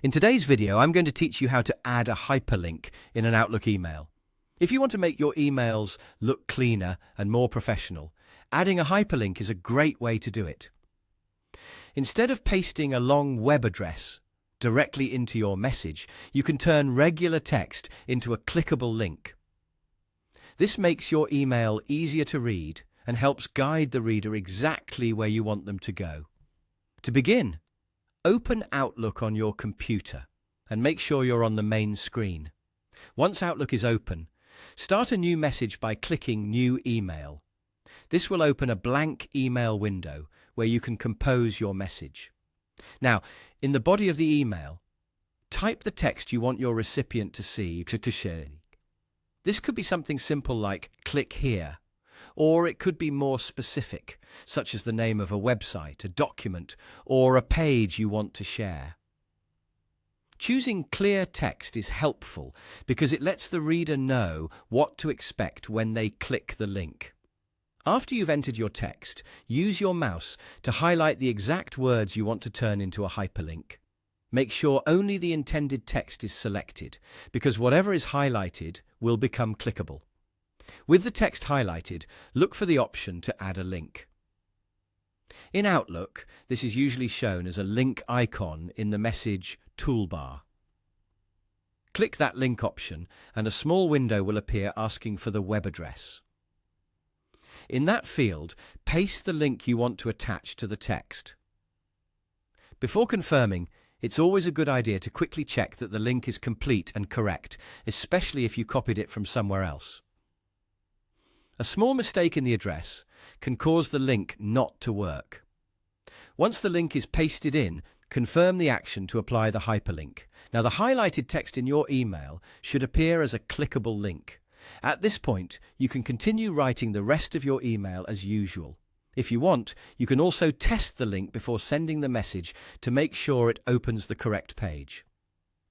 In today's video, I'm going to teach you how to add a hyperlink in an Outlook email. If you want to make your emails look cleaner and more professional, adding a hyperlink is a great way to do it. Instead of pasting a long web address directly into your message, you can turn regular text into a clickable link. This makes your email easier to read and helps guide the reader exactly where you want them to go. To begin, open Outlook on your computer and make sure you're on the main screen. Once Outlook is open, start a new message by clicking New Email. This will open a blank email window where you can compose your message. Now, in the body of the email, type the text you want your recipient to see to share. This could be something simple like "click here," or it could be more specific, such as the name of a website, a document, or a page you want to share. Choosing clear text is helpful because it lets the reader know what to expect when they click the link. After you've entered your text, use your mouse to highlight the exact words you want to turn into a hyperlink. Make sure only the intended text is selected, because whatever is highlighted will become clickable. With the text highlighted, look for the option to add a link. In Outlook, this is usually shown as a link icon in the message toolbar. Click that link option and a small window will appear asking for the web address. In that field, paste the link you want to attach to the text. Before confirming, it's always a good idea to quickly check that the link is complete and correct, especially if you copied it from somewhere else. A small mistake in the address can cause the link not to work. Once the link is pasted in, confirm the action to apply the hyperlink. Now, the highlighted text in your email should appear as a clickable link. At this point, you can continue writing the rest of your email as usual. If you want, you can also test the link before sending the message to make sure it opens the correct page.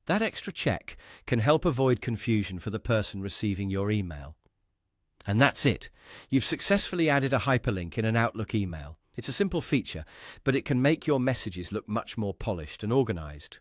That extra check can help avoid confusion for the person receiving your email. And that's it. You've successfully added a hyperlink in an Outlook email. It's a simple feature, but it can make your messages look much more polished and organized.